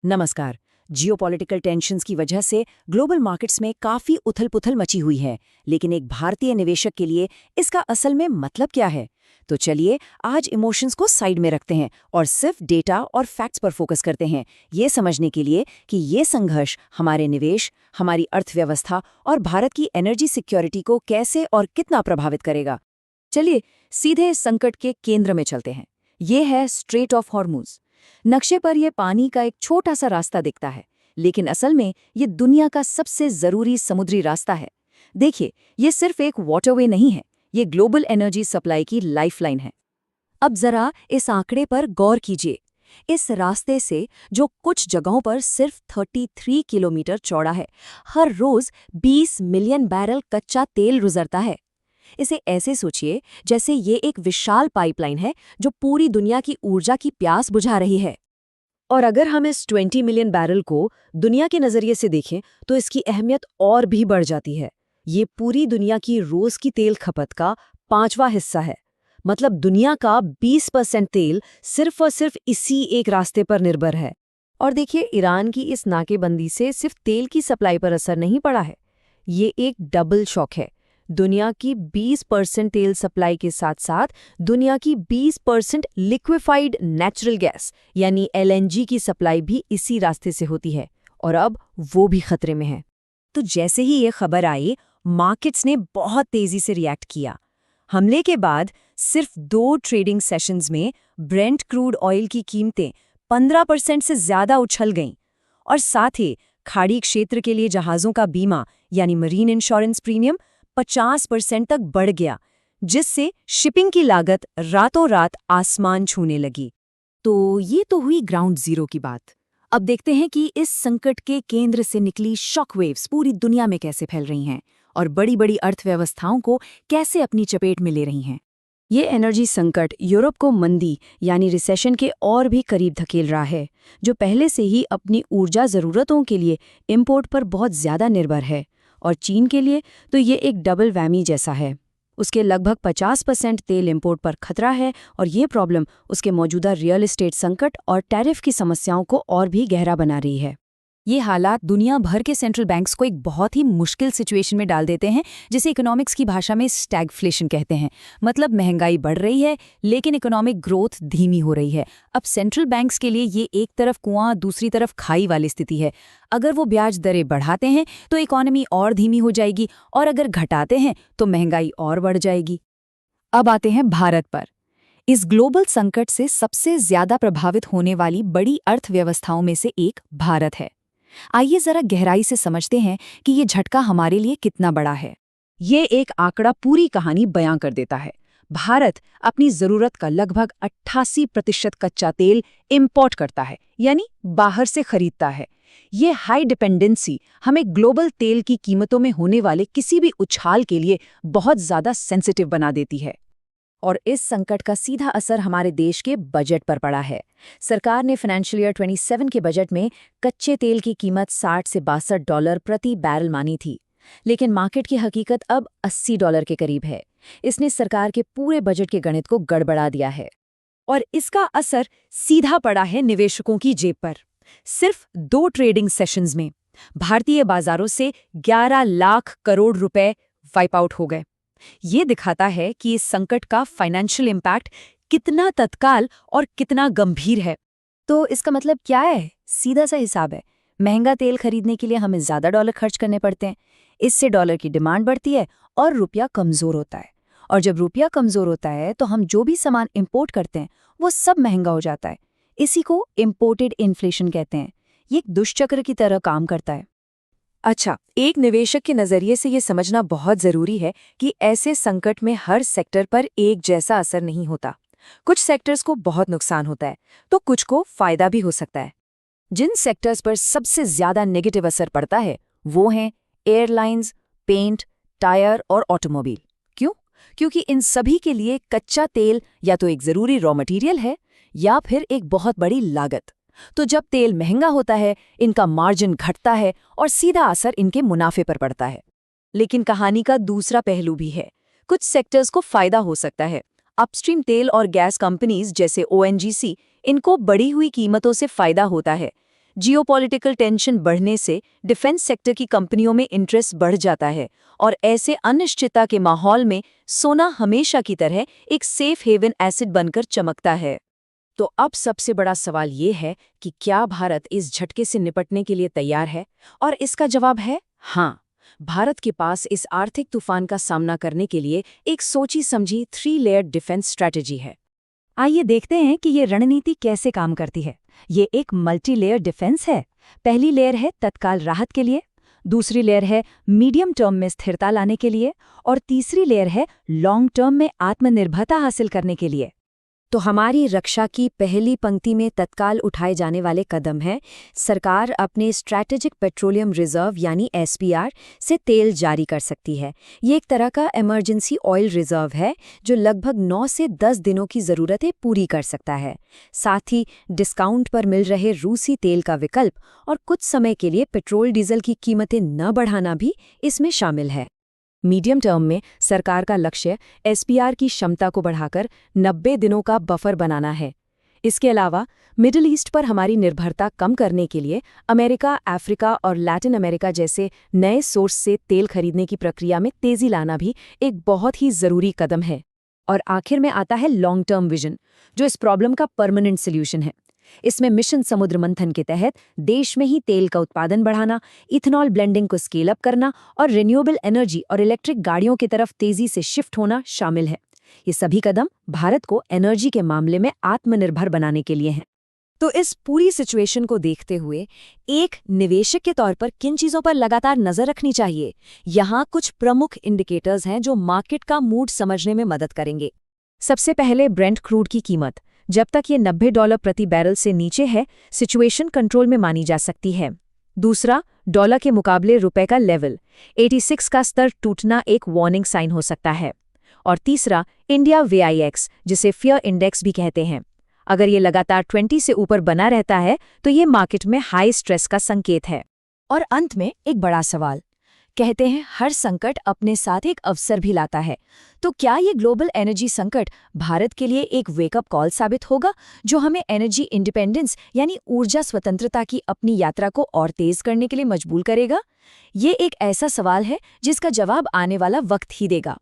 नमस्कार। Geopolitical tensions की वजह से ग्लोबल मार्केट्स में काफी उथल-पुथल मची हुई है, लेकिन एक भारतीय निवेशक के लिए इसका असल में मतलब क्या है? तो चलिए आज इमोशंस को साइड में रखते हैं और सिर्फ डेटा और फैक्ट्स पर फोकस करते हैं, ये समझने के लिए कि ये संघर्ष हमारे निवेश, हमारी अर्थव्यवस्था और भारत की एनर्जी सिक्योरिटी को कैसे और कितना प्रभावित करेगा। चलिए सीधे इस संकट के केंद्र में चलते हैं। ये है स्ट्रेट ऑफ हॉर्मुज। नक्शे पर यह पानी का एक छोटा सा रास्ता दिखता है, लेकिन असल में ये दुनिया का सबसे जरूरी समुद्री रास्ता है। देखिए, ये सिर्फ एक वाटरवे नहीं है, ये ग्लोबल एनर्जी सप्लाई की लाइफलाइन है। अब जरा इस आंकड़े पर गौर कीजिए। इस रास्ते से, जो कुछ जगहों पर सिर्फ 33 किलोमीटर चौड़ा है, हर रोज 20 मिलियन बैरल कच्चा तेल गुजरता है। इसे ऐसे सोचिए जैसे ये एक विशाल पाइपलाइन है जो पूरी दुनिया की ऊर्जा की प्यास बुझा रही है। और अगर हम इस 20 मिलियन बैरल को दुनिया के नजरिए से देखें तो इसकी अहमियत और भी बढ़ जाती है। ये पूरी दुनिया की रोज की तेल खपत का 5वां हिस्सा है। मतलब दुनिया का 20% तेल सिर्फ और सिर्फ इसी एक रास्ते पर निर्भर है। और देखिए, ईरान की इस नाकेबंदी से सिर्फ तेल की सप्लाई पर असर नहीं पड़ा है, ये एक डबल शॉक है। दुनिया की 20% तेल सप्लाई के साथ साथ दुनिया की 20% लिक्विफाइड नेचुरल गैस यानी एलएनजी की सप्लाई भी इसी रास्ते से होती है, और अब वो भी खतरे में है। तो जैसे ही ये खबर आई, मार्केट्स ने बहुत तेजी से रिएक्ट किया। हमले के बाद सिर्फ 2 ट्रेडिंग सेशंस में ब्रेंट क्रूड ऑयल की कीमतें 15% से ज्यादा उछल गईं, और साथ ही खाड़ी क्षेत्र के लिए जहाज़ों का बीमा यानी मरीन इंश्योरेंस प्रीमियम 50% तक बढ़ गया, जिससे शिपिंग की लागत रातों रात आसमान छूने लगी। तो ये तो हुई ग्राउंड जीरो की बात। अब देखते हैं कि इस संकट के केंद्र से निकली शॉक वेव्स पूरी दुनिया में कैसे फैल रही हैं और बड़ी बड़ी अर्थव्यवस्थाओं को कैसे अपनी चपेट में ले रही हैं। ये एनर्जी संकट यूरोप को मंदी यानी रिसेशन के और भी करीब धकेल रहा है, जो पहले से ही अपनी ऊर्जा ज़रूरतों के लिए इंपोर्ट पर बहुत ज़्यादा निर्भर है। और चीन के लिए तो ये एक डबल वैमी जैसा है। उसके लगभग 50% तेल इंपोर्ट पर खतरा है, और ये प्रॉब्लम उसके मौजूदा रियल एस्टेट संकट और टैरिफ की समस्याओं को और भी गहरा बना रही है। ये हालात दुनिया भर के सेंट्रल बैंक्स को एक बहुत ही मुश्किल सिचुएशन में डाल देते हैं, जिसे इकोनॉमिक्स की भाषा में स्टैगफ्लेशन कहते हैं। मतलब महंगाई बढ़ रही है लेकिन इकोनॉमिक ग्रोथ धीमी हो रही है। अब सेंट्रल बैंक्स के लिए ये एक तरफ कुआं दूसरी तरफ खाई वाली स्थिति है। अगर वो ब्याज दरें बढ़ाते हैं तो इकोनॉमी और धीमी हो जाएगी, और अगर घटाते हैं तो महंगाई और बढ़ जाएगी। अब आते हैं भारत पर। इस ग्लोबल संकट से सबसे ज्यादा प्रभावित होने वाली बड़ी अर्थव्यवस्थाओं में से एक भारत है। आइए जरा गहराई से समझते हैं कि ये झटका हमारे लिए कितना बड़ा है। ये एक आंकड़ा पूरी कहानी बयां कर देता है। भारत अपनी जरूरत का लगभग 88% कच्चा तेल इंपोर्ट करता है, यानी बाहर से खरीदता है। ये हाई डिपेंडेंसी हमें ग्लोबल तेल की कीमतों में होने वाले किसी भी उछाल के लिए बहुत ज्यादा सेंसिटिव बना देती है। और इस संकट का सीधा असर हमारे देश के बजट पर पड़ा है। सरकार ने फाइनेंशियल ईयर 27 के बजट में कच्चे तेल की कीमत $60 से $62 प्रति बैरल मानी थी, लेकिन मार्केट की हकीकत अब $80 के करीब है। इसने सरकार के पूरे बजट के गणित को गड़बड़ा दिया है, और इसका असर सीधा पड़ा है निवेशकों की जेब पर। सिर्फ 2 ट्रेडिंग सेशंस में भारतीय बाजारों से 11 लाख करोड़ रुपए वाइप आउट हो गए। ये दिखाता है कि इस संकट का फाइनेंशियल इम्पैक्ट कितना तत्काल और कितना गंभीर है। तो इसका मतलब क्या है? सीधा सा हिसाब है। महंगा तेल खरीदने के लिए हमें ज्यादा डॉलर खर्च करने पड़ते हैं। इससे डॉलर की डिमांड बढ़ती है और रुपया कमजोर होता है। और जब रुपया कमजोर होता है तो हम जो भी सामान इंपोर्ट करते हैं वो सब महंगा हो जाता है। इसी को इंपोर्टेड इन्फ्लेशन कहते हैं। ये एक दुष्चक्र की तरह काम करता है। अच्छा, एक निवेशक के नजरिए से ये समझना बहुत जरूरी है कि ऐसे संकट में हर सेक्टर पर एक जैसा असर नहीं होता। कुछ सेक्टर्स को बहुत नुकसान होता है तो कुछ को फायदा भी हो सकता है। जिन सेक्टर्स पर सबसे ज्यादा नेगेटिव असर पड़ता है वो हैं एयरलाइंस, पेंट, टायर और ऑटोमोबाइल। क्यों? क्योंकि इन सभी के लिए कच्चा तेल या तो एक जरूरी रॉ मटेरियल है या फिर एक बहुत बड़ी लागत। तो जब तेल महंगा होता है, इनका मार्जिन घटता है और सीधा असर इनके मुनाफे पर पड़ता है। लेकिन कहानी का दूसरा पहलू भी है। कुछ सेक्टर्स को फायदा हो सकता है। अपस्ट्रीम तेल और गैस कंपनीज जैसे ओएनजीसी, इनको बढ़ी हुई कीमतों से फायदा होता है। जियोपॉलिटिकल टेंशन बढ़ने से डिफेंस सेक्टर की कंपनियों में इंटरेस्ट बढ़ जाता है और ऐसे अनिश्चितता के माहौल में सोना हमेशा की तरह एक सेफ हेवन एसेट बनकर चमकता है। तो अब सबसे बड़ा सवाल ये है कि क्या भारत इस झटके से निपटने के लिए तैयार है? और इसका जवाब है हाँ। भारत के पास इस आर्थिक तूफान का सामना करने के लिए एक सोची समझी 3 लेयर्ड डिफेंस स्ट्रैटेजी है। आइए देखते हैं कि ये रणनीति कैसे काम करती है। ये एक मल्टी लेयर डिफेंस है। पहली लेयर है तत्काल राहत के लिए, दूसरी लेयर है मीडियम टर्म में स्थिरता लाने के लिए और तीसरी लेयर है लॉन्ग टर्म में आत्मनिर्भरता हासिल करने के लिए। तो हमारी रक्षा की पहली पंक्ति में तत्काल उठाए जाने वाले कदम हैं। सरकार अपने स्ट्रैटेजिक पेट्रोलियम रिजर्व यानी एसपीआर से तेल जारी कर सकती है। ये एक तरह का इमरजेंसी ऑयल रिजर्व है जो लगभग 9 से 10 दिनों की ज़रूरतें पूरी कर सकता है। साथ ही डिस्काउंट पर मिल रहे रूसी तेल का विकल्प और कुछ समय के लिए पेट्रोल डीजल की कीमतें न बढ़ाना भी इसमें शामिल है। मीडियम टर्म में सरकार का लक्ष्य एसपीआर की क्षमता को बढ़ाकर 90 दिनों का बफर बनाना है। इसके अलावा मिडिल ईस्ट पर हमारी निर्भरता कम करने के लिए अमेरिका, अफ्रीका और लैटिन अमेरिका जैसे नए सोर्स से तेल खरीदने की प्रक्रिया में तेजी लाना भी एक बहुत ही ज़रूरी कदम है। और आखिर में आता है लॉन्ग टर्म विजन, जो इस प्रॉब्लम का परमानेंट सॉल्यूशन है। इसमें मिशन समुद्र मंथन के तहत देश में ही तेल का उत्पादन बढ़ाना, इथेनॉल ब्लेंडिंग को स्केल अप करना और रिन्यूएबल एनर्जी और इलेक्ट्रिक गाड़ियों की तरफ तेजी से शिफ्ट होना शामिल है। ये सभी कदम भारत को एनर्जी के मामले में आत्मनिर्भर बनाने के लिए हैं। तो इस पूरी सिचुएशन को देखते हुए एक निवेशक के तौर पर किन चीज़ों पर लगातार नज़र रखनी चाहिए? यहाँ कुछ प्रमुख इंडिकेटर्स हैं जो मार्केट का मूड समझने में मदद करेंगे। सबसे पहले ब्रेंट क्रूड की कीमत। जब तक ये $90 प्रति बैरल से नीचे है, सिचुएशन कंट्रोल में मानी जा सकती है। दूसरा, डॉलर के मुकाबले रुपए का लेवल 86 का स्तर टूटना एक वार्निंग साइन हो सकता है। और तीसरा, इंडिया VIX, जिसे फियर इंडेक्स भी कहते हैं। अगर ये लगातार 20 से ऊपर बना रहता है तो ये मार्केट में हाई स्ट्रेस का संकेत है। और अंत में एक बड़ा सवाल, कहते हैं हर संकट अपने साथ एक अवसर भी लाता है। तो क्या ये ग्लोबल एनर्जी संकट भारत के लिए एक वेकअप कॉल साबित होगा, जो हमें एनर्जी इंडिपेंडेंस यानी ऊर्जा स्वतंत्रता की अपनी यात्रा को और तेज करने के लिए मजबूर करेगा? ये एक ऐसा सवाल है जिसका जवाब आने वाला वक्त ही देगा।